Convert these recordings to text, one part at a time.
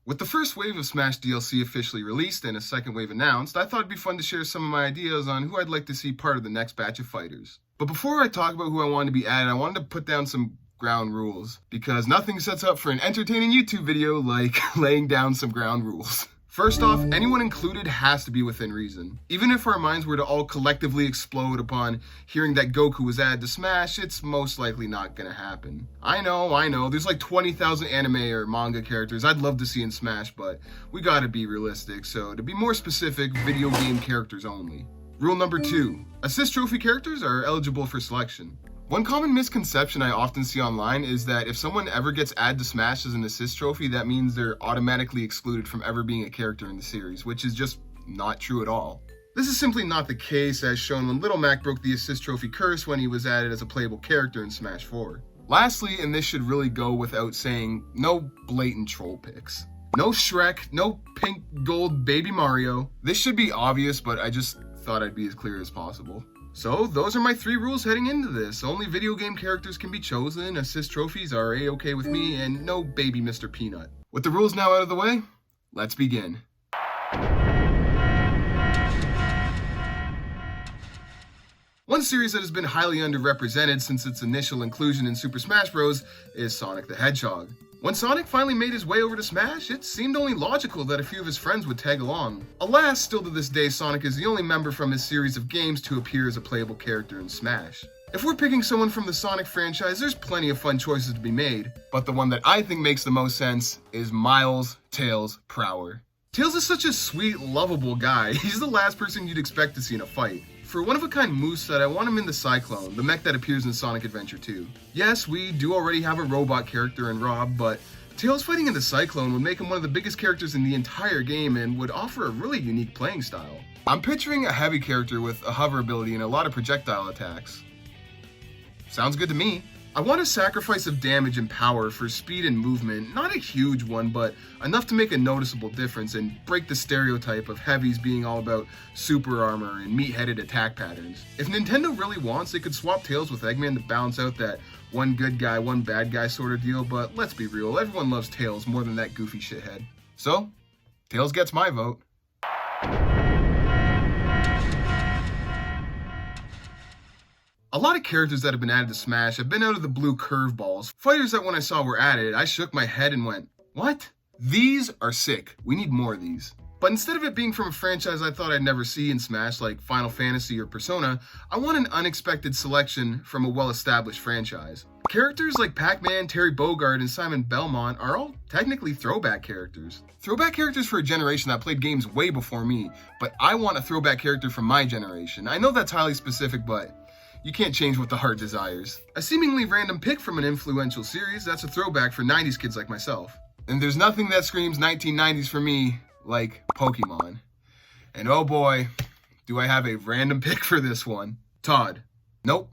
With the first wave of Smash DLC officially released and a second wave announced, I thought it'd be fun to share some of my ideas on who I'd like to see part of the next batch of fighters. But before I talk about who I wanted to be added, I wanted to put down some ground rules, because nothing sets up for an entertaining YouTube video like laying down some ground rules. First off, anyone included has to be within reason. Even if our minds were to all collectively explode upon hearing that Goku was added to Smash, it's most likely not gonna happen. I know, there's like 20,000 anime or manga characters I'd love to see in Smash, but we gotta be realistic, so to be more specific, video game characters only. Rule number 2, assist trophy characters are eligible for selection. One common misconception I often see online is that if someone ever gets added to Smash as an assist trophy, that means they're automatically excluded from ever being a character in the series, which is just not true at all. This is simply not the case, as shown when Little Mac broke the assist trophy curse when he was added as a playable character in Smash 4. Lastly, and this should really go without saying, no blatant troll picks. No Shrek, no pink gold baby Mario. This should be obvious, but I just thought I'd be as clear as possible. So, those are my 3 rules heading into this. Only video game characters can be chosen, assist trophies are A-okay with me, and no baby Mr. Peanut. With the rules now out of the way, let's begin. One series that has been highly underrepresented since its initial inclusion in Super Smash Bros. Is Sonic the Hedgehog. When Sonic finally made his way over to Smash, it seemed only logical that a few of his friends would tag along. Alas, still to this day, Sonic is the only member from his series of games to appear as a playable character in Smash. If we're picking someone from the Sonic franchise, there's plenty of fun choices to be made, but the one that I think makes the most sense is Miles Tails Prower. Tails is such a sweet, lovable guy. He's the last person you'd expect to see in a fight. For one-of-a-kind moveset, I want him in the Cyclone, the mech that appears in Sonic Adventure 2. Yes, we do already have a robot character in Rob, but Tails fighting in the Cyclone would make him one of the biggest characters in the entire game and would offer a really unique playing style. I'm picturing a heavy character with a hover ability and a lot of projectile attacks. Sounds good to me. I want a sacrifice of damage and power for speed and movement, not a huge one, but enough to make a noticeable difference and break the stereotype of heavies being all about super armor and meat-headed attack patterns. If Nintendo really wants, they could swap Tails with Eggman to balance out that one good guy, one bad guy sort of deal, but let's be real, everyone loves Tails more than that goofy shithead. So, Tails gets my vote. A lot of characters that have been added to Smash have been out of the blue curveballs. Fighters that when I saw were added, I shook my head and went, what? These are sick. We need more of these. But instead of it being from a franchise I thought I'd never see in Smash like Final Fantasy or Persona, I want an unexpected selection from a well-established franchise. Characters like Pac-Man, Terry Bogard, and Simon Belmont are all technically throwback characters. Throwback characters for a generation that played games way before me, but I want a throwback character from my generation. I know that's highly specific, but you can't change what the heart desires. A seemingly random pick from an influential series that's a throwback for 90s kids like myself. And there's nothing that screams 1990s for me like Pokemon. And oh boy, do I have a random pick for this one. Todd. Nope,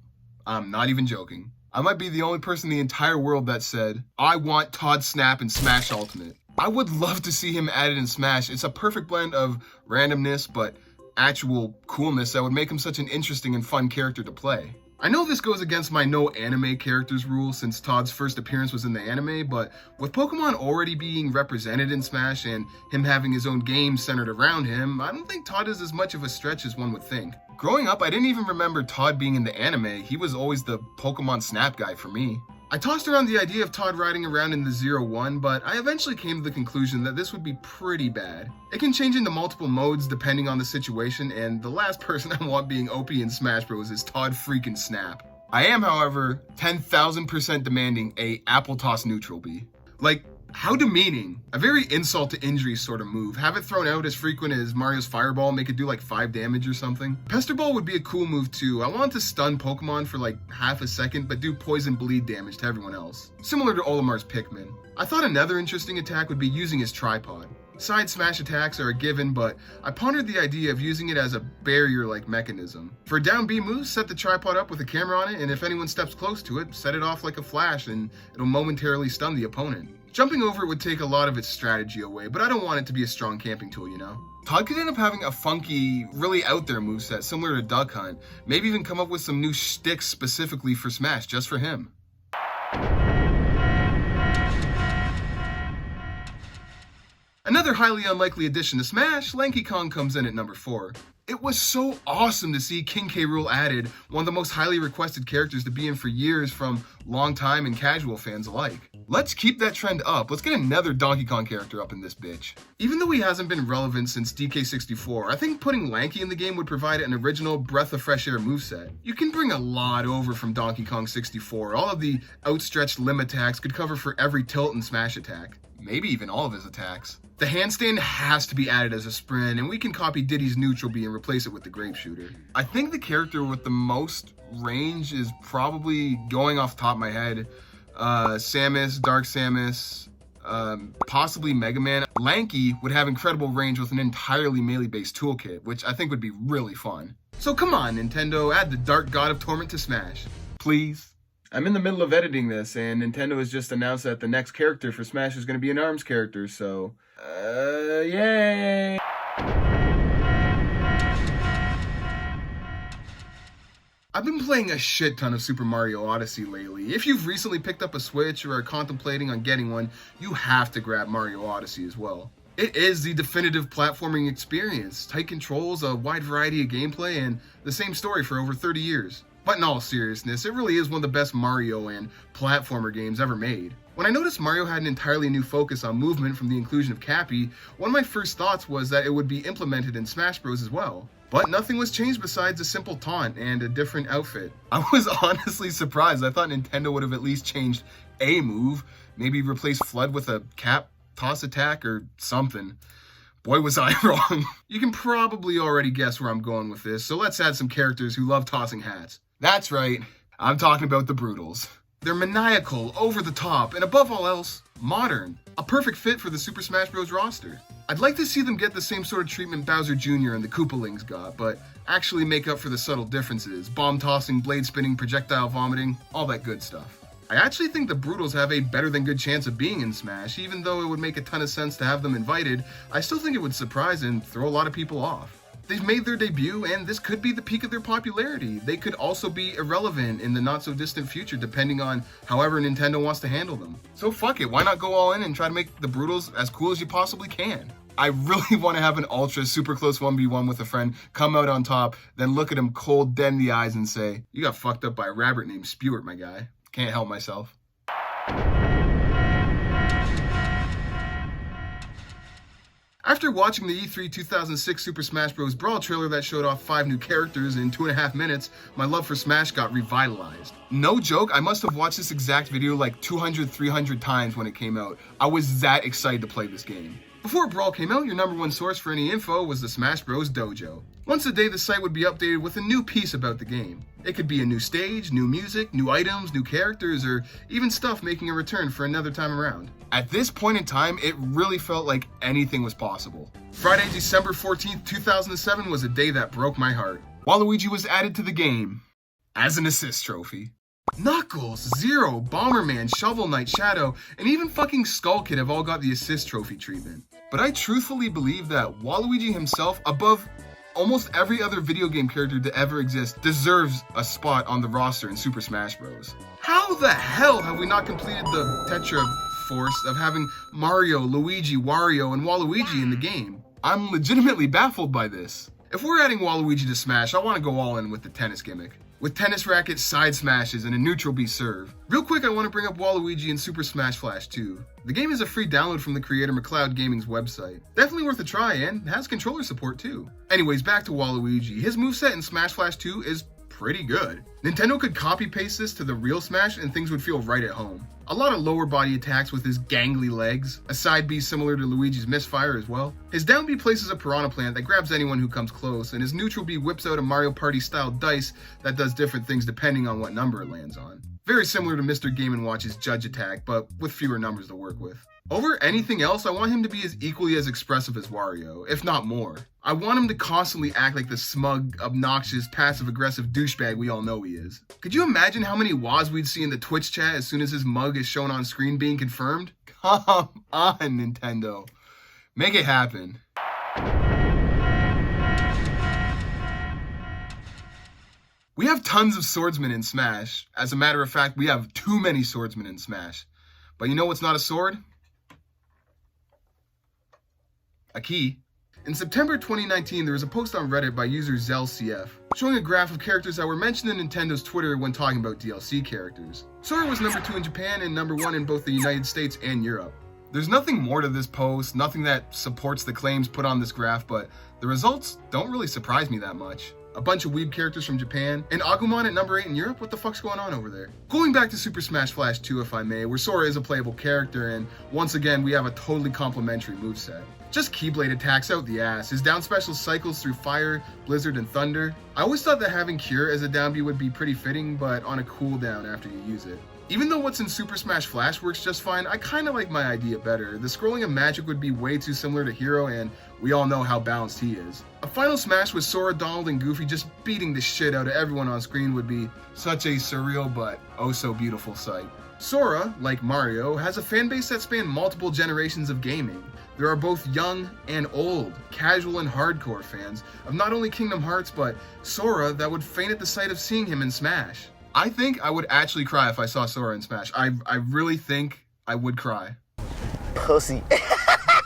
I'm not even joking. I might be the only person in the entire world that said, I want Todd Snap in Smash Ultimate. I would love to see him added in Smash. It's a perfect blend of randomness, but actual coolness that would make him such an interesting and fun character to play. I know this goes against my no anime characters rule since Todd's first appearance was in the anime, but with Pokemon already being represented in Smash and him having his own game centered around him, I don't think Todd is as much of a stretch as one would think. Growing up, I didn't even remember Todd being in the anime. He was always the Pokemon Snap guy for me. I tossed around the idea of Todd riding around in the 0-1, but I eventually came to the conclusion that this would be pretty bad. It can change into multiple modes depending on the situation, and the last person I want being OP in Smash Bros. Is Todd freaking Snap. I am, however, 10,000% demanding a Apple Toss neutral B. Like, how demeaning. A very insult to injury sort of move. Have it thrown out as frequent as Mario's Fireball, make it do like 5 damage or something. Pester Ball would be a cool move too. I want to stun Pokemon for like half a second, but do poison bleed damage to everyone else. Similar to Olimar's Pikmin. I thought another interesting attack would be using his tripod. Side smash attacks are a given, but I pondered the idea of using it as a barrier-like mechanism. For a down B move, set the tripod up with a camera on it, and if anyone steps close to it, set it off like a flash and it'll momentarily stun the opponent. Jumping over it would take a lot of its strategy away, but I don't want it to be a strong camping tool, you know? Todd could end up having a funky, really out there moveset similar to Duck Hunt. Maybe even come up with some new shticks specifically for Smash, just for him. Another highly unlikely addition to Smash, Lanky Kong comes in at number 4. It was so awesome to see King K. Rool added, one of the most highly requested characters to be in for years from long-time and casual fans alike. Let's keep that trend up. Let's get another Donkey Kong character up in this bitch. Even though he hasn't been relevant since DK64, I think putting Lanky in the game would provide an original breath of fresh air moveset. You can bring a lot over from Donkey Kong 64. All of the outstretched limb attacks could cover for every tilt and smash attack. Maybe even all of his attacks. The handstand has to be added as a sprint, and we can copy Diddy's neutral B and replace it with the grape shooter. I think the character with the most range is probably, going off the top of my head, Samus, Dark Samus, possibly Mega Man. Lanky would have incredible range with an entirely melee-based toolkit, which I think would be really fun. So come on, Nintendo, add the Dark God of Torment to Smash. Please. I'm in the middle of editing this, and Nintendo has just announced that the next character for Smash is going to be an ARMS character, so... yay! I've been playing a shit ton of Super Mario Odyssey lately. If you've recently picked up a Switch or are contemplating on getting one, you have to grab Mario Odyssey as well. It is the definitive platforming experience. Tight controls, a wide variety of gameplay, and the same story for over 30 years. But in all seriousness, it really is one of the best Mario and platformer games ever made. When I noticed Mario had an entirely new focus on movement from the inclusion of Cappy, one of my first thoughts was that it would be implemented in Smash Bros as well. But nothing was changed besides a simple taunt and a different outfit. I was honestly surprised. I thought Nintendo would have at least changed a move, maybe replace Flood with a cap toss attack or something. Boy, was I wrong. You can probably already guess where I'm going with this, so let's add some characters who love tossing hats. That's right, I'm talking about the Broodals. They're maniacal, over the top, and above all else, modern. A perfect fit for the Super Smash Bros. Roster. I'd like to see them get the same sort of treatment Bowser Jr. and the Koopalings got, but actually make up for the subtle differences. Bomb tossing, blade spinning, projectile vomiting, all that good stuff. I actually think the Broodals have a better than good chance of being in Smash. Even though it would make a ton of sense to have them invited, I still think it would surprise and throw a lot of people off. They've made their debut, and this could be the peak of their popularity. They could also be irrelevant in the not-so-distant future, depending on however Nintendo wants to handle them. So fuck it, why not go all in and try to make the Broodals as cool as you possibly can? I really want to have an ultra super close 1v1 with a friend, come out on top, then look at him cold dead in the eyes and say, "You got fucked up by a rabbit named Spewart, my guy." Can't help myself. After watching the E3 2006 Super Smash Bros. Brawl trailer that showed off 5 new characters in 2.5 minutes, my love for Smash got revitalized. No joke, I must have watched this exact video like 200, 300 times when it came out. I was that excited to play this game. Before Brawl came out, your #1 source for any info was the Smash Bros. Dojo. Once a day, the site would be updated with a new piece about the game. It could be a new stage, new music, new items, new characters, or even stuff making a return for another time around. At this point in time, it really felt like anything was possible. Friday, December 14th, 2007 was a day that broke my heart. Waluigi was added to the game as an assist trophy. Knuckles, Zero, Bomberman, Shovel Knight, Shadow, and even fucking Skull Kid have all got the assist trophy treatment. But I truthfully believe that Waluigi himself, above almost every other video game character to ever exist, deserves a spot on the roster in Super Smash Bros. How the hell have we not completed the Tetra Force of having Mario, Luigi, Wario, and Waluigi in the game? I'm legitimately baffled by this. If we're adding Waluigi to Smash, I want to go all in with the tennis gimmick. With tennis rackets, side smashes, and a neutral B serve. Real quick, I want to bring up Waluigi in Super Smash Flash 2. The game is a free download from the creator McLeod Gaming's website. Definitely worth a try, and has controller support too. Anyways, back to Waluigi. His moveset in Smash Flash 2 is pretty good. Nintendo could copy paste this to the real Smash and things would feel right at home. A lot of lower body attacks with his gangly legs, a side B similar to Luigi's misfire as well. His down B places a piranha plant that grabs anyone who comes close, and his neutral B whips out a Mario Party style dice that does different things depending on what number it lands on. Very similar to Mr. Game & Watch's Judge Attack, but with fewer numbers to work with. Over anything else, I want him to be as equally as expressive as Wario, if not more. I want him to constantly act like the smug, obnoxious, passive-aggressive douchebag we all know he is. Could you imagine how many Woz we'd see in the Twitch chat as soon as his mug is shown on screen being confirmed? Come on, Nintendo. Make it happen. We have tons of swordsmen in Smash. As a matter of fact, we have too many swordsmen in Smash. But you know what's not a sword? a key. In September 2019, there was a post on Reddit by user ZellCF showing a graph of characters that were mentioned in Nintendo's Twitter when talking about DLC characters. Sora was number 2 in Japan and number 1 in both the United States and Europe. There's nothing more to this post, nothing that supports the claims put on this graph, but the results don't really surprise me that much. A bunch of weeb characters from Japan, and Agumon at number 8 in Europe? What the fuck's going on over there? Going back to Super Smash Flash 2, if I may, where Sora is a playable character, and once again, we have a totally complementary moveset. Just Keyblade attacks out the ass. His down special cycles through Fire, Blizzard, and Thunder. I always thought that having Cure as a down B would be pretty fitting, but on a cooldown after you use it. Even though what's in Super Smash Flash works just fine, I kinda like my idea better. The scrolling of magic would be way too similar to Hero, and we all know how balanced he is. A final smash with Sora, Donald, and Goofy just beating the shit out of everyone on screen would be such a surreal but oh so beautiful sight. Sora, like Mario, has a fanbase that spans multiple generations of gaming. There are both young and old, casual and hardcore fans of not only Kingdom Hearts, but Sora that would faint at the sight of seeing him in Smash. I think I would actually cry if I saw Sora in Smash. I really think I would cry. Pussy.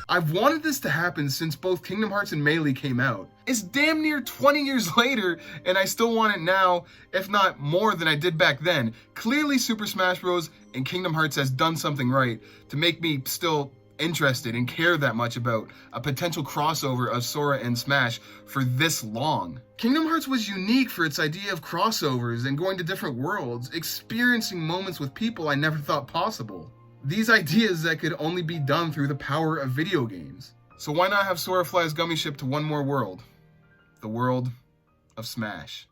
I've wanted this to happen since both Kingdom Hearts and Melee came out. It's damn near 20 years later, and I still want it now, if not more than I did back then. Clearly Super Smash Bros. And Kingdom Hearts has done something right to make me still interested and care that much about a potential crossover of Sora and Smash for this long. Kingdom Hearts was unique for its idea of crossovers and going to different worlds, experiencing moments with people I never thought possible. These ideas that could only be done through the power of video games. So why not have Sora fly his gummy ship to one more world? The world of Smash.